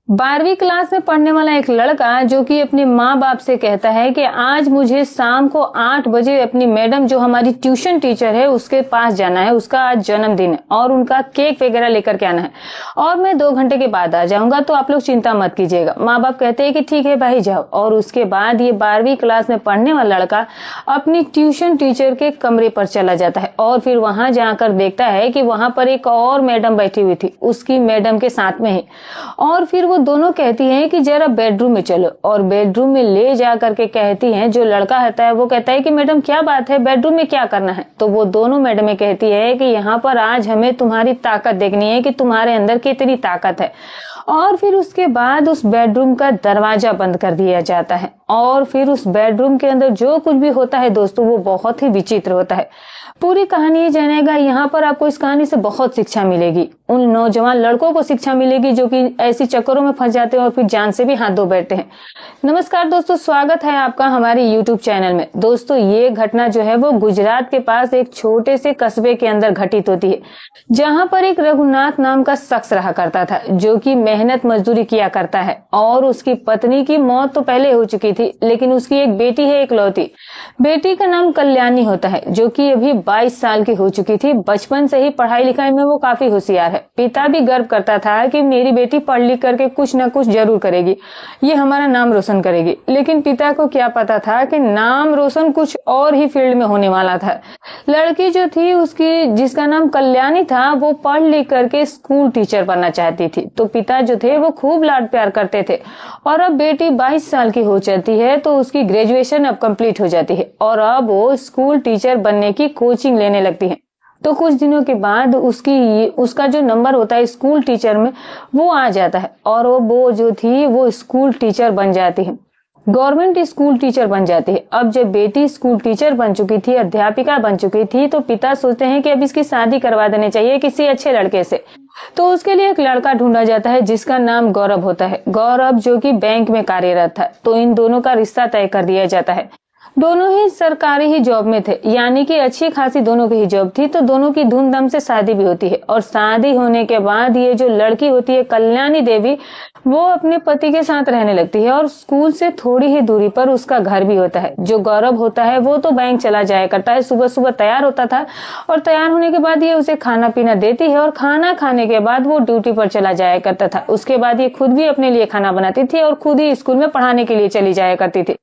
12वीं क्लास में पढ़ने वाला एक लड़का जो कि अपने माँ बाप से कहता है कि आज मुझे शाम को 8 बजे अपनी मैडम जो हमारी ट्यूशन टीचर है उसके पास जाना है। उसका आज जन्मदिन है और उनका केक वगैरह लेकर के आना है और मैं 2 घंटे के बाद आ जाऊंगा, तो आप लोग चिंता मत कीजिएगा। माँ बाप कहते हैं कि ठीक है भाई जाओ। और उसके बाद ये 12वीं क्लास में पढ़ने वाला लड़का अपनी ट्यूशन टीचर के कमरे पर चला जाता है और फिर वहां जाकर देखता है कि वहां पर एक और मैडम बैठी हुई थी, उसकी मैडम के साथ में ही। और फिर वो दोनों कहती हैं कि जरा बेडरूम में चलो, और बेडरूम में ले जा करके कहती हैं, जो लड़का होता है वो कहता है कि मैडम क्या बात है, बेडरूम में क्या करना है। तो वो दोनों मैडमें कहती है कि यहाँ पर आज हमें तुम्हारी ताकत देखनी है कि तुम्हारे अंदर कितनी ताकत है। और फिर उसके बाद उस बेडरूम का दरवाजा बंद कर दिया जाता है और फिर उस बेडरूम के अंदर जो कुछ भी होता है दोस्तों वो बहुत ही विचित्र होता है। पूरी कहानी ये जानेगा, यहाँ पर आपको इस कहानी से बहुत शिक्षा मिलेगी। उन नौजवान लड़कों को शिक्षा मिलेगी जो कि ऐसी चक्करों में फंस जाते हैं और फिर जान से भी हाथ धो बैठते हैं। नमस्कार दोस्तों, स्वागत है आपका हमारे YouTube चैनल में। दोस्तों ये घटना जो है वो गुजरात के पास एक छोटे से कस्बे के अंदर घटित होती है, जहाँ पर एक रघुनाथ नाम का शख्स रहा करता था जो कि मेहनत मजदूरी किया करता है। और उसकी पत्नी की मौत तो पहले हो चुकी थी, लेकिन उसकी एक बेटी है इकलौती। बेटी का नाम कल्याणी होता है जो कि अभी 22 साल की हो चुकी थी। बचपन से ही पढ़ाई लिखाई में वो काफी होशियार है। पिता भी गर्व करता था कि मेरी बेटी पढ़ लिख करके कुछ न कुछ जरूर करेगी, ये हमारा नाम रोशन करेगी। लेकिन पिता को क्या पता था कि नाम रोशन कुछ और ही फील्ड में होने वाला था। लड़की जो थी उसकी, जिसका नाम कल्याणी था, वो पढ़ लिख करके स्कूल टीचर बनना चाहती थी। तो पिता जो थे वो खूब लाड प्यार करते थे। और अब बेटी 22 साल की हो जाती है तो उसकी ग्रेजुएशन अब कंप्लीट हो जाती है और अब वो स्कूल टीचर बनने की कोचिंग लेने लगती है। तो कुछ दिनों के बाद उसका जो नंबर होता है स्कूल टीचर में वो आ जाता है और वो जो थी वो स्कूल टीचर बन जाती है, गवर्नमेंट स्कूल टीचर बन जाती है। अब जब बेटी स्कूल टीचर बन चुकी थी, अध्यापिका बन चुकी थी, तो पिता सोचते हैं कि अब इसकी शादी करवा देनी चाहिए किसी अच्छे लड़के से। तो उसके लिए एक लड़का ढूंढा जाता है जिसका नाम गौरव होता है। गौरव जो कि बैंक में कार्यरत था। तो इन दोनों का रिश्ता तय कर दिया जाता है। दोनों ही सरकारी ही जॉब में थे, यानी कि अच्छी खासी दोनों की ही जॉब थी। तो दोनों की धूमधाम से शादी भी होती है और शादी होने के बाद ये जो लड़की होती है कल्याणी देवी, वो अपने पति के साथ रहने लगती है और स्कूल से थोड़ी ही दूरी पर उसका घर भी होता है। जो गौरव होता है वो तो बैंक चला जाया करता है, सुबह सुबह तैयार होता था और तैयार होने के बाद ये उसे खाना पीना देती है और खाना खाने के बाद वो ड्यूटी पर चला जाया करता था। उसके बाद ये खुद भी अपने लिए खाना बनाती थी और खुद ही स्कूल में पढ़ाने के लिए चली जाया करती थी।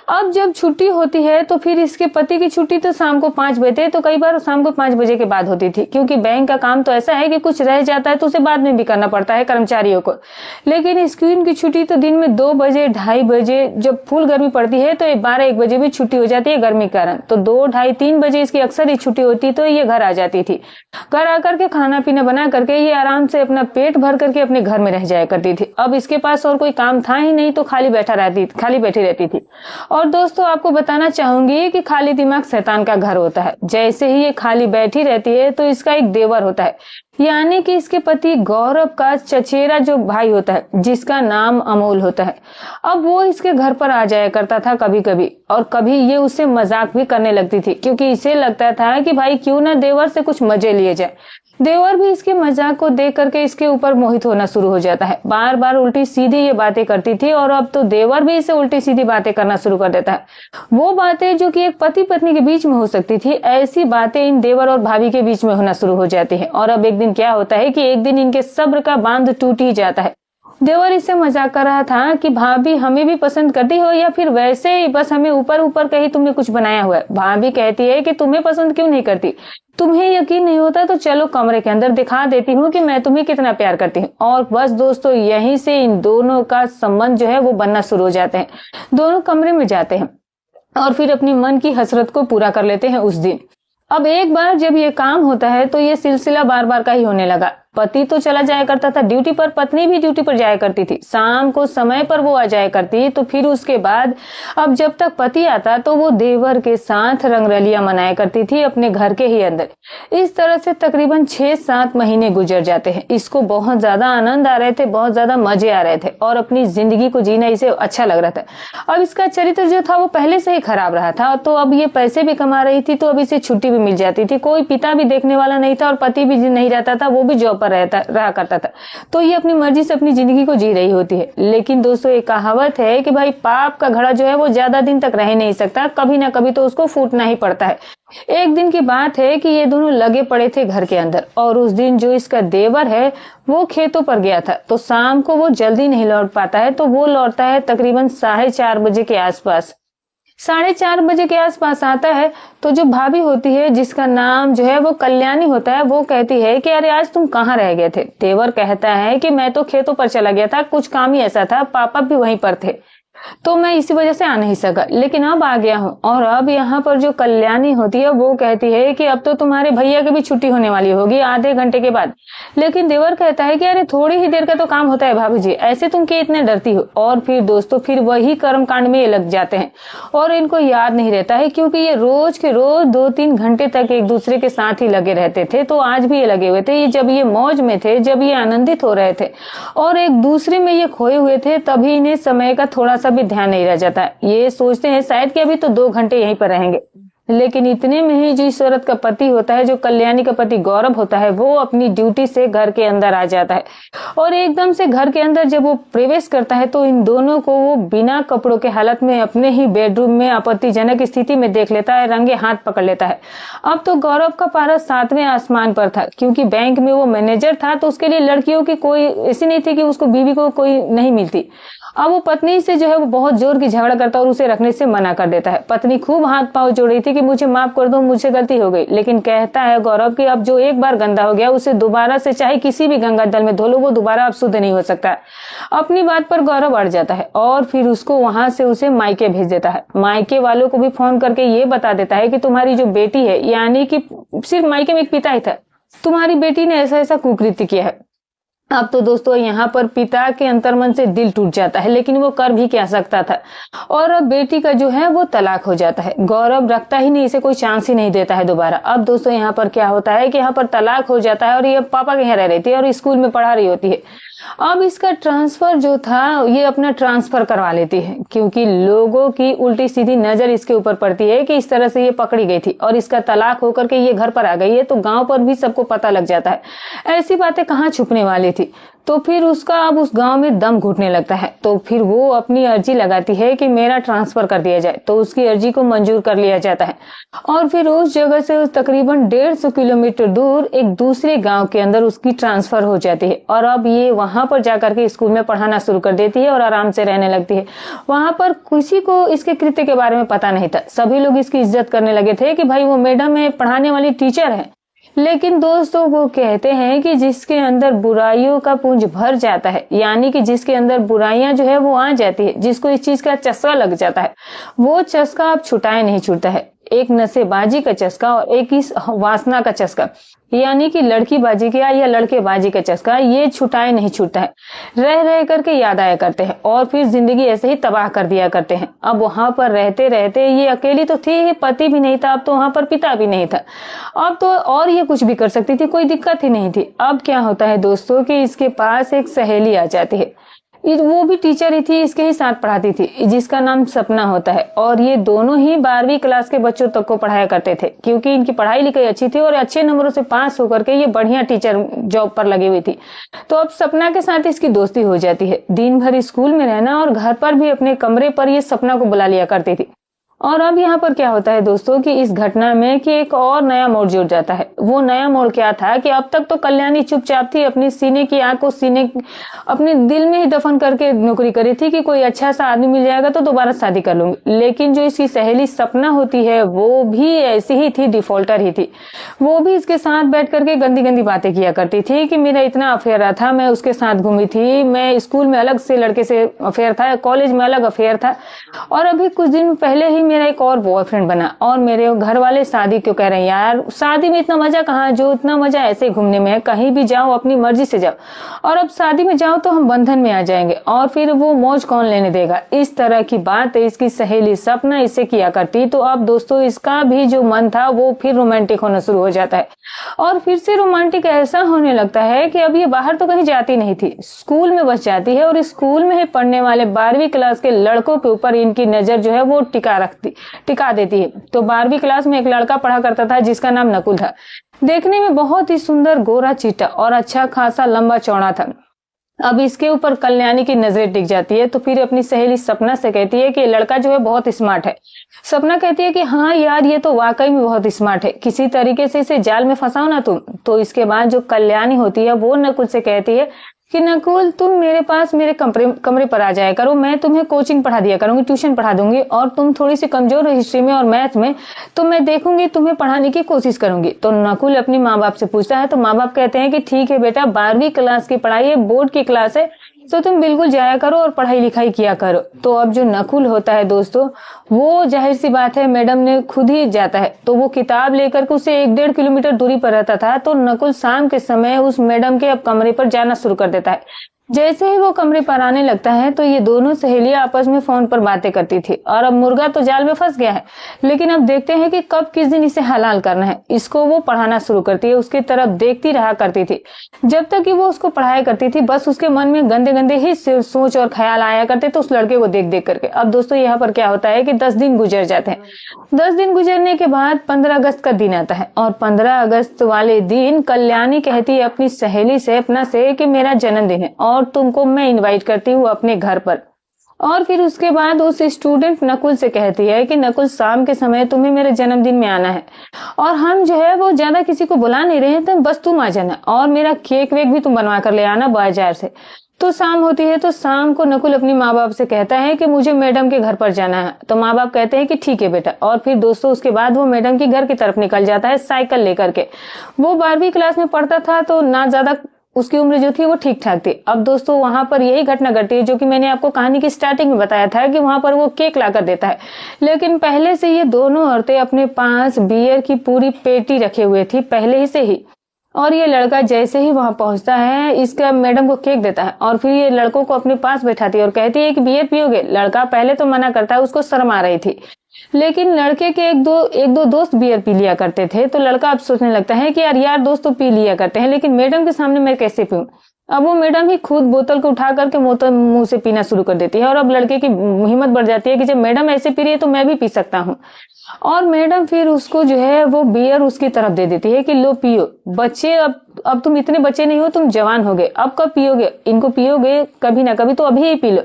अब जब छुट्टी होती है तो फिर इसके पति की छुट्टी तो शाम को 5 बजे, तो कई बार शाम को 5 बजे के बाद होती थी, क्योंकि बैंक का काम तो ऐसा है कि कुछ रह जाता है तो उसे बाद में भी करना पड़ता है कर्मचारियों को। लेकिन इसकी इनकी छुट्टी तो दिन में 2 बजे, 2:30 बजे, जब फुल गर्मी पड़ती है तो 12-1 बजे भी छुट्टी हो जाती है गर्मी के कारण। तो 2, 2:30, 3 बजे इसकी अक्सर ही छुट्टी होती, तो ये घर आ जाती थी। घर आकर के खाना पीना बना करके ये आराम से अपना पेट भर करके अपने घर में रह जाया करती थी। अब इसके पास और कोई काम था ही नहीं, तो खाली बैठी रहती थी। और दोस्तों आपको बताना चाहूंगी कि खाली दिमाग शैतान का घर होता है। जैसे ही ये खाली बैठी रहती है तो इसका एक देवर होता है, यानी कि इसके पति गौरव का चचेरा जो भाई होता है, जिसका नाम अमोल होता है। अब वो इसके घर पर आ जाया करता था कभी कभी, और कभी ये उससे मजाक भी करने लगती थी, क्योंकि इसे लगता था कि भाई क्यों ना देवर से कुछ मजे लिए जाए। देवर भी इसके मजाक को देख करके इसके ऊपर मोहित होना शुरू हो जाता है। बार बार उल्टी सीधी ये बातें करती थी और अब तो देवर भी इसे उल्टी सीधी बातें करना शुरू कर देता है। वो बातें जो कि एक पति पत्नी के बीच में हो सकती थी, ऐसी बातें इन देवर और भाभी के बीच में होना शुरू हो जाती है। और अब एक दिन क्या होता है कि एक दिन इनके सब्र का बांध टूट ही जाता है। देवर इससे मजाक कर रहा था कि भाभी हमें भी पसंद करती हो या फिर वैसे ही बस हमें ऊपर ऊपर कहीं तुमने कुछ बनाया हुआ है। भाभी कहती है कि तुम्हें पसंद क्यों नहीं करती, तुम्हें यकीन नहीं होता तो चलो कमरे के अंदर दिखा देती हूँ कि मैं तुम्हें कितना प्यार करती हूँ। और बस दोस्तों यहीं से इन दोनों का संबंध जो है वो बनना शुरू हो जाते हैं। दोनों कमरे में जाते हैं और फिर अपनी मन की हसरत को पूरा कर लेते हैं उस दिन। अब एक बार जब ये काम होता है तो ये सिलसिला बार बार का ही होने लगा। पति तो चला जाया करता था ड्यूटी पर, पत्नी भी ड्यूटी पर जाया करती थी। शाम को समय पर वो आ जाया करती। तो फिर उसके बाद अब जब तक पति आता तो वो देवर के साथ रंगरलियां मनाया करती थी अपने घर के ही अंदर। इस तरह से तकरीबन 6-7 महीने गुजर जाते हैं। इसको बहुत ज्यादा आनंद आ रहे थे, बहुत ज्यादा मजे आ रहे थे और अपनी जिंदगी को जीना इसे अच्छा लग रहा था। अब इसका चरित्र जो था वो पहले से ही खराब रहा था, तो अब ये पैसे भी कमा रही थी, तो अब इसे छुट्टी भी मिल जाती थी। कोई पिता भी देखने वाला नहीं था और पति भी नहीं रहता था, वो भी जॉब पर रहा करता था। तो ये अपनी मर्जी से अपनी जिंदगी को जी रही होती है। लेकिन दोस्तों एक कहावत है कि भाई पाप का घड़ा जो है वो ज्यादा दिन तक रह नहीं सकता, कभी ना कभी तो उसको फूटना ही पड़ता है। एक दिन की बात है कि ये दोनों लगे पड़े थे घर के अंदर, और उस दिन जो इसका देवर है वो खेतों पर गया था, तो शाम को वो जल्दी नहीं लौट पाता है। तो वो लौटता है तकरीबन 4:30 बजे के आसपास। 4:30 बजे के आसपास आता है तो जो भाभी होती है, जिसका नाम जो है वो कल्याणी होता है, वो कहती है कि अरे आज तुम कहाँ रह गए थे। देवर कहता है कि मैं तो खेतों पर चला गया था, कुछ काम ही ऐसा था, पापा भी वहीं पर थे, तो मैं इसी वजह से आ नहीं सका, लेकिन अब आ गया हूँ। और अब यहाँ पर जो कल्याणी होती है वो कहती है कि अब तो तुम्हारे भैया की भी छुट्टी होने वाली होगी आधे घंटे के बाद। लेकिन देवर कहता है कि अरे थोड़ी ही देर का तो काम होता है भाभी जी, ऐसे तुम क्यों इतने डरती हो। और फिर दोस्तों फिर वही कर्म कांड में ये लग जाते हैं, और इनको याद नहीं रहता है, क्योंकि ये रोज के रोज 2-3 घंटे तक एक दूसरे के साथ ही लगे रहते थे। तो आज भी ये लगे हुए थे, जब ये मौज में थे, जब ये आनंदित हो रहे थे और एक दूसरे में ये खोए हुए थे, तभी इन्हें समय का थोड़ा सा भी ध्यान नहीं रह जाता। ये सोचते हैं शायद कि अभी तो 2 घंटे यहीं पर रहेंगे, लेकिन इतने में ही जो इस औरत का पति होता है, जो कल्याणी का पति गौरव होता है, वो अपनी ड्यूटी से घर के अंदर आ जाता है। और एकदम से घर के अंदर जब वो प्रवेश करता है तो इन दोनों को वो बिना कपड़ों के हालत में अपने ही बेडरूम में आपत्तिजनक स्थिति में देख लेता है, रंगे हाथ पकड़ लेता है। अब तो गौरव का पारा 7वें आसमान पर था, क्योंकि बैंक में वो मैनेजर था, तो उसके लिए लड़कियों की कोई ऐसी नहीं थी कि उसको बीवी को कोई नहीं मिलती। अब वो पत्नी से जो है वो बहुत जोर की झगड़ा करता है और उसे रखने से मना कर देता है। पत्नी खूब हाथ पांव जोड़ रही थी कि मुझे माफ कर दो, मुझसे गलती हो गई, लेकिन कहता है गौरव कि अब जो एक बार गंदा हो गया उसे दोबारा से चाहे किसी भी गंगा जल में धो लो, वो दोबारा अब शुद्ध नहीं हो सकता। अपनी बात पर गौरव अड़ जाता है और फिर उसको वहां से उसे मायके भेज देता है। मायके वालों को भी फोन करके ये बता देता है कि तुम्हारी जो बेटी है, यानी कि सिर्फ मायके में एक पिता ही था, तुम्हारी बेटी ने ऐसा ऐसा कुकृत्य किया है। अब तो दोस्तों यहाँ पर पिता के अंतर्मन से दिल टूट जाता है, लेकिन वो कर भी क्या सकता था। और अब बेटी का जो है वो तलाक हो जाता है। गौरव रखता ही नहीं, इसे कोई चांस ही नहीं देता है दोबारा। अब दोस्तों यहाँ पर क्या होता है कि यहाँ पर तलाक हो जाता है और ये पापा के यहाँ रह रही थी और स्कूल में पढ़ा रही होती है। अब इसका ट्रांसफर जो था ये अपना ट्रांसफर करवा लेती है, क्योंकि लोगों की उल्टी सीधी नजर इसके ऊपर पड़ती है कि इस तरह से ये पकड़ी गई थी और इसका तलाक होकर के ये घर पर आ गई है, तो गांव पर भी सबको पता लग जाता है। ऐसी बातें कहाँ छुपने वाली थी। तो फिर उसका अब उस गांव में दम घुटने लगता है, तो फिर वो अपनी अर्जी लगाती है कि मेरा ट्रांसफर कर दिया जाए। तो उसकी अर्जी को मंजूर कर लिया जाता है और फिर उस जगह से तकरीबन 150 किलोमीटर दूर एक दूसरे गांव के अंदर उसकी ट्रांसफर हो जाती है। और अब ये वहां पर जाकर के स्कूल में पढ़ाना शुरू कर देती है और आराम से रहने लगती है। वहां पर किसी को इसके कृत्य के बारे में पता नहीं था, सभी लोग इसकी इज्जत करने लगे थे कि भाई वो मैडम है, पढ़ाने वाली टीचर है। लेकिन दोस्तों वो कहते हैं कि जिसके अंदर बुराइयों का पुंज भर जाता है, यानी कि जिसके अंदर बुराइयां जो है वो आ जाती है, जिसको इस चीज का चस्का लग जाता है, वो चस्का अब छुटाए नहीं छूटता है। एक नशेबाजी का चस्का और एक इस वासना का चस्का, यानी कि लड़की बाजी का या लड़के बाजी का चस्का, ये छुटाए नहीं छूटता है। रह रह करके याद आया करते हैं और फिर जिंदगी ऐसे ही तबाह कर दिया करते हैं। अब वहां पर रहते रहते ये अकेली तो थी, पति भी नहीं था, अब तो वहां पर पिता भी नहीं था। अब तो और ये कुछ भी कर सकती थी, कोई दिक्कत ही नहीं थी। अब क्या होता है दोस्तों कि इसके पास एक सहेली आ जाती है, वो भी टीचर ही थी, इसके ही साथ पढ़ाती थी, जिसका नाम सपना होता है। और ये दोनों ही 12वीं क्लास के बच्चों तक को पढ़ाया करते थे, क्योंकि इनकी पढ़ाई लिखाई अच्छी थी और अच्छे नंबरों से पास होकर के ये बढ़िया टीचर जॉब पर लगी हुई थी। तो अब सपना के साथ इसकी दोस्ती हो जाती है। दिन भर स्कूल में रहना और घर पर भी अपने कमरे पर ये सपना को बुला लिया करती थी। और अब यहाँ पर क्या होता है दोस्तों कि इस घटना में कि एक और नया मोड़ जुड़ जाता है। वो नया मोड़ क्या था कि अब तक तो कल्याणी चुपचाप थी, अपनी सीने की आग को अपने दिल में ही दफन करके नौकरी करी थी कि कोई अच्छा सा आदमी मिल जाएगा तो दोबारा शादी कर लूंगी। लेकिन जो इसकी सहेली सपना होती है वो भी ऐसी ही थी, डिफॉल्टर ही थी। वो भी इसके साथ बैठ करके गंदी गंदी बातें किया करती थी कि मेरा इतना अफेयर था, मैं उसके साथ घूमी थी, मैं स्कूल में अलग से लड़के से अफेयर था, कॉलेज में अलग अफेयर था, और अभी कुछ दिन पहले ही मेरा एक और बॉयफ्रेंड बना। और मेरे घर वाले शादी क्यों कह रहे हैं यार, शादी में इतना मजा कहाँ, जो इतना मजा ऐसे घूमने में है, कहीं भी जाओ अपनी मर्जी से जाओ, और अब शादी में जाओ तो हम बंधन में आ जाएंगे और फिर वो मौज कौन लेने देगा। इस तरह की बात इसकी सहेली सपना इससे किया करती। तो अब दोस्तों इसका भी जो मन था वो फिर रोमांटिक होना शुरू हो जाता है, और फिर से रोमांटिक ऐसा होने लगता है कि अब ये बाहर तो कहीं जाती नहीं थी, स्कूल में बस जाती है और स्कूल में ही पढ़ने वाले 12वीं क्लास के लड़कों के ऊपर इनकी नजर जो है वो टिका देती है। तो 12वीं क्लास में एक लड़का पढ़ा करता था जिसका नाम नकुल था। देखने में बहुत ही सुंदर, गोरा चिट्टा और अच्छा खासा लंबा चौड़ा था। अब इसके ऊपर कल्याणी की नजरें टिक जाती है, तो फिर अपनी सहेली सपना से कहती है कि ये लड़का जो है बहुत स्मार्ट है। सपना कहती है कि हाँ यार, ये तो वाकई में बहुत स्मार्ट है, किसी तरीके से इसे जाल में फंसाओ ना तुम। तो इसके बाद जो कल्याणी होती है वो नकुल से कहती है कि नकुल, तुम मेरे पास मेरे कमरे पर आ जाया करो, मैं तुम्हें कोचिंग पढ़ा दिया करूंगी, ट्यूशन पढ़ा दूंगी, और तुम थोड़ी सी कमजोर हो हिस्ट्री में और मैथ में, तो मैं देखूंगी, तुम्हें पढ़ाने की कोशिश करूंगी। तो नकुल अपनी माँ बाप से पूछता है, तो माँ बाप कहते हैं कि ठीक है बेटा, 12वीं क्लास की पढ़ाई है, बोर्ड की क्लास है, तो तुम बिल्कुल जाया करो और पढ़ाई लिखाई किया करो। तो अब जो नकुल होता है दोस्तों, वो जाहिर सी बात है मैडम ने खुद ही जाता है, तो वो किताब लेकर के उसे 1-1.5 किलोमीटर दूरी पर रहता था। तो नकुल शाम के समय उस मैडम के अब कमरे पर जाना शुरू कर देता है। जैसे ही वो कमरे पर आने लगता है तो ये दोनों सहेलियां आपस में फोन पर बातें करती थी। और अब मुर्गा तो जाल में फंस गया है, लेकिन अब देखते हैं कि कब किस दिन इसे हलाल करना है। इसको वो पढ़ाना शुरू करती है, उसकी तरफ देखती रहा करती थी। जब तक कि वो उसको पढ़ाया करती थी, बस उसके मन में गंदे गंदे ही सोच और ख्याल आया करते थे उस लड़के को देख देख करके। अब दोस्तों यहाँ पर क्या होता है कि 10 दिन गुजर जाते हैं। 10 दिन गुजरने के बाद 15 अगस्त का दिन आता है, और 15 अगस्त वाले दिन कल्याणी कहती है अपनी सहेली से, अपना से, कि मेरा जन्मदिन है और तुमको मैं इनवाइट करती हूँ अपने घर पर। और फिर उसके बाद उस स्टूडेंट नकुल से कहती है कि नकुल, शाम के समय तुम्हें मेरे जन्मदिन में आना है, और हम जो है वो ज्यादा किसी को बुला नहीं रहे हैं, तो बस तुम आ जाना, और मेरा केक वेक भी तुम बनवा कर ले आना बाजार से। तो शाम होती है, तो शाम को नकुल अपनी माँ बाप से कहता है कि मुझे मैडम के घर पर जाना है। तो माँ बाप कहते हैं कि ठीक है बेटा। और फिर दोस्तों उसके बाद वो मैडम के घर की तरफ निकल जाता है साइकिल लेकर के। वो 12वीं क्लास में पढ़ता था, तो ना ज्यादा उसकी उम्र जो थी वो ठीक ठाक थी। अब दोस्तों वहां पर यही घटना घटती है जो कि मैंने आपको कहानी की स्टार्टिंग में बताया था, कि वहां पर वो केक ला कर देता है, लेकिन पहले से ये दोनों औरतें अपने पास बियर की पूरी पेटी रखे हुए थी पहले ही से ही। और ये लड़का जैसे ही वहां पहुंचता है, इसका मैडम को केक देता है, और फिर ये लड़कों को अपने पास बैठाती है और कहती है कि बियर पियोगे। लड़का पहले तो मना करता है, उसको शर्म आ रही थी, लेकिन लड़के के एक दो दोस्त बियर पी लिया करते थे। तो लड़का अब सोचने लगता है कि यार दोस्त तो पी लिया करते हैं, लेकिन मैडम के सामने मैं कैसे पीऊं। अब वो मैडम ही खुद बोतल को उठा करके मुंह से पीना शुरू कर देती है, और अब लड़के की हिम्मत बढ़ जाती है कि जब मैडम ऐसे पी रही है तो मैं भी पी सकता हूँ। और मैडम फिर उसको जो है वो बियर उसकी तरफ दे देती है कि लो पियो। बच्चे, अब तुम इतने बच्चे नहीं हो, तुम जवान हो गए, अब कब पियोगे, इनको पियोगे कभी ना कभी, तो अभी ही पी लो।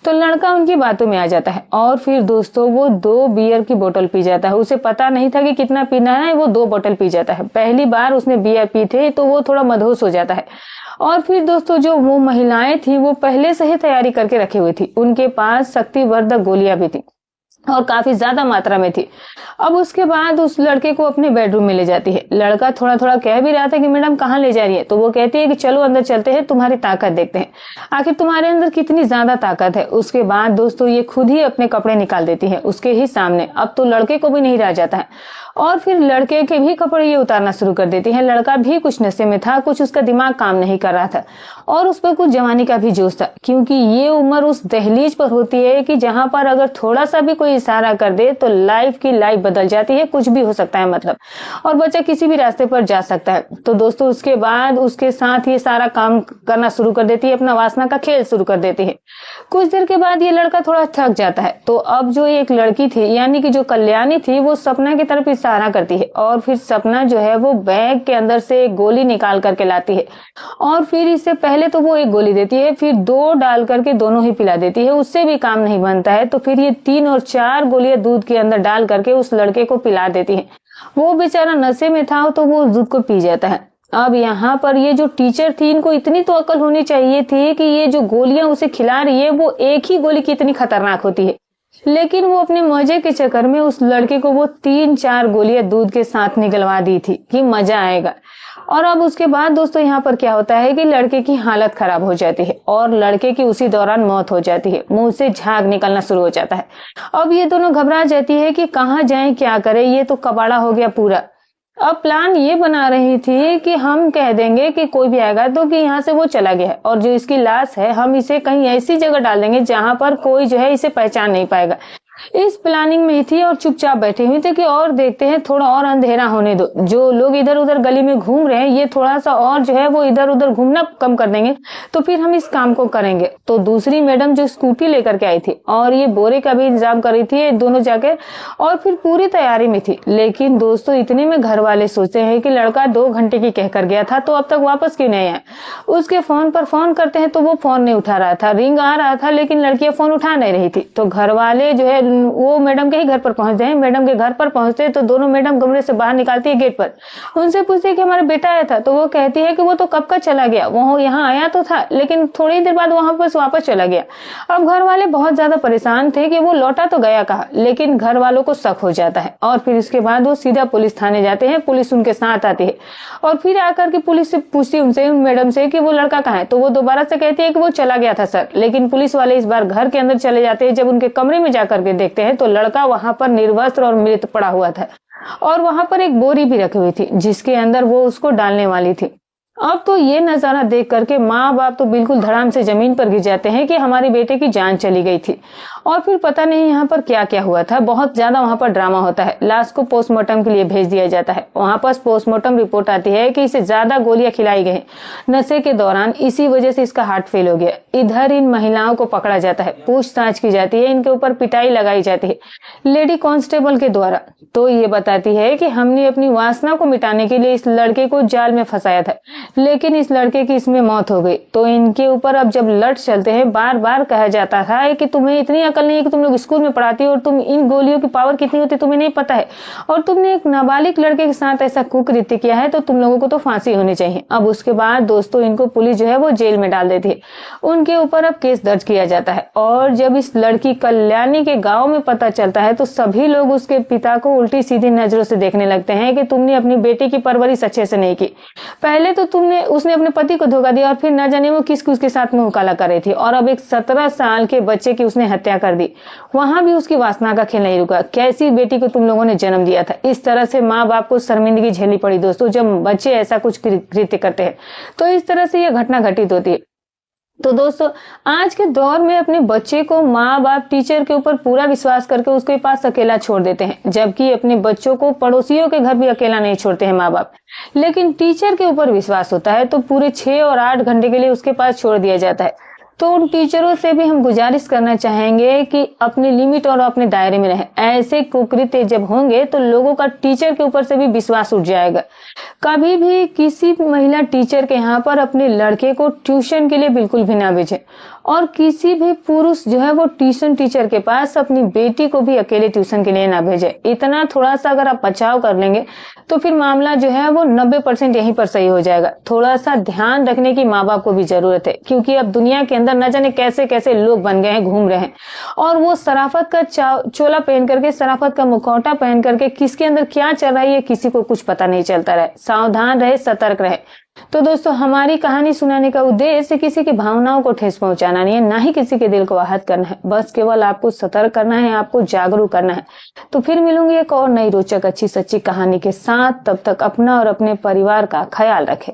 तो लड़का उनकी बातों में आ जाता है, और फिर दोस्तों वो 2 बियर की बोतल पी जाता है। उसे पता नहीं था कि कितना पीना है, वो 2 बोतल पी जाता है। पहली बार उसने बियर पी थे, तो वो थोड़ा मदहोश हो जाता है। और फिर दोस्तों जो वो महिलाएं थी वो पहले से ही तैयारी करके रखी हुई थी, उनके पास शक्तिवर्धक गोलियां भी थी और काफी ज्यादा मात्रा में थी। अब उसके बाद उस लड़के को अपने बेडरूम में ले जाती है। लड़का थोड़ा थोड़ा कह भी रहा था कि मैडम कहाँ ले जा रही है, तो वो कहती है कि चलो अंदर चलते हैं, तुम्हारी ताकत देखते हैं, आखिर तुम्हारे अंदर कितनी ज्यादा ताकत है। उसके बाद दोस्तों ये खुद ही अपने कपड़े निकाल देती है उसके ही सामने। अब तो लड़के को भी नहीं रह जाता है, और फिर लड़के के भी कपड़े ये उतारना शुरू कर देती है। लड़का भी कुछ नशे में था, कुछ उसका दिमाग काम नहीं कर रहा था, और उस पर कुछ जवानी का भी जोश था, क्योंकि ये उम्र उस दहलीज पर होती है कि जहां पर अगर थोड़ा सा भी कोई इशारा कर दे तो लाइफ की लाइफ बदल जाती है, कुछ भी हो सकता है मतलब, और बच्चा किसी भी रास्ते पर जा सकता है। तो दोस्तों उसके बाद उसके साथ ये सारा काम करना शुरू कर देती है, अपना वासना का खेल शुरू कर देती है। कुछ देर के बाद ये लड़का थोड़ा थक जाता है, तो अब जो एक लड़की थी यानी कि जो कल्याणी थी, वो सपना की तरफ इशारा करती है, और फिर सपना जो है वो बैग के अंदर से एक गोली निकाल करके लाती है, और फिर इससे पहले तो वो एक गोली देती है, फिर 2 डाल करके दोनों ही पिला देती है। उससे भी काम नहीं बनता है, तो फिर ये 3 और 4 गोलियां दूध के अंदर डाल करके उस लड़के को पिला देती है। वो बेचारा नशे में था, तो वो दूध को पी जाता है। अब यहाँ पर ये जो टीचर थी, इनको इतनी तो अकल होनी चाहिए थी कि ये जो गोलियां उसे खिला रही है वो एक ही गोली कितनी खतरनाक होती है, लेकिन वो अपने मजे के चक्कर में उस लड़के को वो 3-4 गोलियां दूध के साथ निकलवा दी थी कि मजा आएगा। और अब उसके बाद दोस्तों यहाँ पर क्या होता है कि लड़के की हालत खराब हो जाती है, और लड़के की उसी दौरान मौत हो जाती है, मुंह से झाग निकलना शुरू हो जाता है। अब ये दोनों घबरा जाती है कि कहाँ जाएं, क्या करें, ये तो कबाड़ा हो गया पूरा। अब प्लान ये बना रही थी कि हम कह देंगे कि कोई भी आएगा तो कि यहाँ से वो चला गया है, और जो इसकी लाश है हम इसे कहीं ऐसी जगह डाल देंगे जहां पर कोई जो है इसे पहचान नहीं पाएगा। इस प्लानिंग में ही थी और चुपचाप बैठी हुई थी कि और देखते हैं, थोड़ा और अंधेरा होने दो, जो लोग इधर उधर गली में घूम रहे हैं ये थोड़ा सा और जो है वो इधर उधर घूमना कम कर देंगे तो फिर हम इस काम को करेंगे। तो दूसरी मैडम जो स्कूटी लेकर के आई थी और ये बोरे का भी इंतजाम कर रही थी, ये दोनों जाके और फिर पूरी तैयारी में थी। लेकिन दोस्तों इतने में घर वाले सोचते हैं कि लड़का 2 घंटे की कहकर गया था तो अब तक वापस क्यों नहीं आया। उसके फोन पर फोन करते हैं तो वो फोन नहीं उठा रहा था, रिंग आ रहा था लेकिन लड़कियां फोन उठा नहीं रही थी। तो घर वाले जो है वो मैडम के ही घर पर पहुंचते हैं। मैडम के घर पर पहुंचते तो दोनों मैडम कमरे से बाहर निकालती है गेट पर, उनसे पूछती है कि हमारा बेटा आया था। तो वो कहती है कि वो तो कब का चला गया, वो यहाँ आया तो था लेकिन थोड़ी देर बाद वहां पर वापस चला गया। अब घर वाले बहुत ज्यादा परेशान थे कि वो लौटा तो गया कहा, लेकिन घर वालों को शक हो जाता है और फिर इसके बाद वो सीधा पुलिस थाने जाते हैं। पुलिस उनके साथ आती है और फिर आकर के पुलिस से पूछती उनसे, उन मैडम से कि वो लड़का कहाँ है। तो वो दोबारा से कहती है कि वो चला गया था सर। लेकिन पुलिस वाले इस बार घर के अंदर चले जाते हैं। जब उनके कमरे में जाकर के देखते हैं तो लड़का वहां पर निर्वस्त्र और मृत पड़ा हुआ था और वहां पर एक बोरी भी रखी हुई थी जिसके अंदर वो उसको डालने वाली थी। अब तो ये नजारा देख करके माँ बाप तो बिल्कुल धड़ाम से जमीन पर गिर जाते हैं कि हमारी बेटे की जान चली गई थी। और फिर पता नहीं यहाँ पर क्या क्या हुआ था, बहुत ज्यादा वहां पर ड्रामा होता है। लाश को पोस्टमार्टम के लिए भेज दिया जाता है। वहां पर पोस्टमार्टम रिपोर्ट आती है कि इसे ज्यादा गोलियां खिलाई गई नशे के दौरान, इसी वजह से इसका हार्ट फेल हो गया। इधर इन महिलाओं को पकड़ा जाता है, पूछताछ की जाती है, इनके ऊपर पिटाई लगाई जाती है लेडी कांस्टेबल के द्वारा। तो ये बताती है कि हमने अपनी वासना को मिटाने के लिए इस लड़के को जाल में फंसाया था लेकिन इस लड़के की इसमें मौत हो गई। तो इनके ऊपर अब जब लट चलते हैं बार बार कहा जाता था कि तुम्हें इतनी अकल नहीं है कि तुम लोग स्कूल में पढ़ाती हो और तुम इन गोलियों की पावर कितनी होती है तुम्हें नहीं पता है, और तुमने एक नाबालिग लड़के के साथ ऐसा कुकृत्य किया है तो तुम लोगों को तो फांसी होनी चाहिए। अब उसके बाद दोस्तों इनको पुलिस जो है वो जेल में डाल देती है। उनके ऊपर अब केस दर्ज किया जाता है और जब इस लड़की कल्याणी के गाँव में पता चलता है तो सभी लोग उसके पिता को उल्टी सीधी नजरों से देखने लगते हैं कि तुमने अपनी बेटी की परवरिश अच्छे से नहीं की। पहले तो उसने अपने पति को धोखा दिया और फिर न जाने वो किस उसके साथ मुंह काला कर रही थी, और अब एक 17 साल के बच्चे की उसने हत्या कर दी। वहां भी उसकी वासना का खेल नहीं रुका। कैसी बेटी को तुम लोगों ने जन्म दिया था। इस तरह से माँ बाप को शर्मिंदगी झेलनी पड़ी दोस्तों जब बच्चे ऐसा कुछ कृत्य करते हैं। तो इस तरह से यह घटना घटित होती है। तो दोस्तों आज के दौर में अपने बच्चे को माँ बाप टीचर के ऊपर पूरा विश्वास करके उसके पास अकेला छोड़ देते हैं, जबकि अपने बच्चों को पड़ोसियों के घर भी अकेला नहीं छोड़ते हैं माँ बाप। लेकिन टीचर के ऊपर विश्वास होता है तो पूरे 6 और 8 घंटे के लिए उसके पास छोड़ दिया जाता है। तो उन टीचरों से भी हम गुजारिश करना चाहेंगे कि अपनी लिमिट और अपने दायरे में रहें। ऐसे कुकृत्य जब होंगे तो लोगों का टीचर के ऊपर से भी विश्वास उठ जाएगा। कभी भी किसी महिला टीचर के यहाँ पर अपने लड़के को ट्यूशन के लिए बिल्कुल भी ना भेजें, और किसी भी पुरुष जो है वो ट्यूशन टीचर के पास अपनी बेटी को भी अकेले ट्यूशन के लिए ना भेजे। इतना थोड़ा सा अगर आप बचाव कर लेंगे तो फिर मामला जो है वो 90% यहीं पर सही हो जाएगा। थोड़ा सा ध्यान रखने की माँ बाप को भी जरूरत है, क्योंकि अब दुनिया के अंदर न जाने कैसे कैसे लोग बन गए हैं, घूम रहे हैं, और वो शराफत का चोला पहन करके, शराफत का मुखौटा पहन करके किसके अंदर क्या चल रहा है किसी को कुछ पता नहीं चलता रहे। सावधान रहे, सतर्क रहे। तो दोस्तों हमारी कहानी सुनाने का उद्देश्य किसी की भावनाओं को ठेस पहुंचाना नहीं है, ना ही किसी के दिल को आहत करना है। बस केवल आपको सतर्क करना है, आपको जागरूक करना है। तो फिर मिलूंगी एक और नई रोचक अच्छी सच्ची कहानी के साथ। तब तक अपना और अपने परिवार का ख्याल रखें।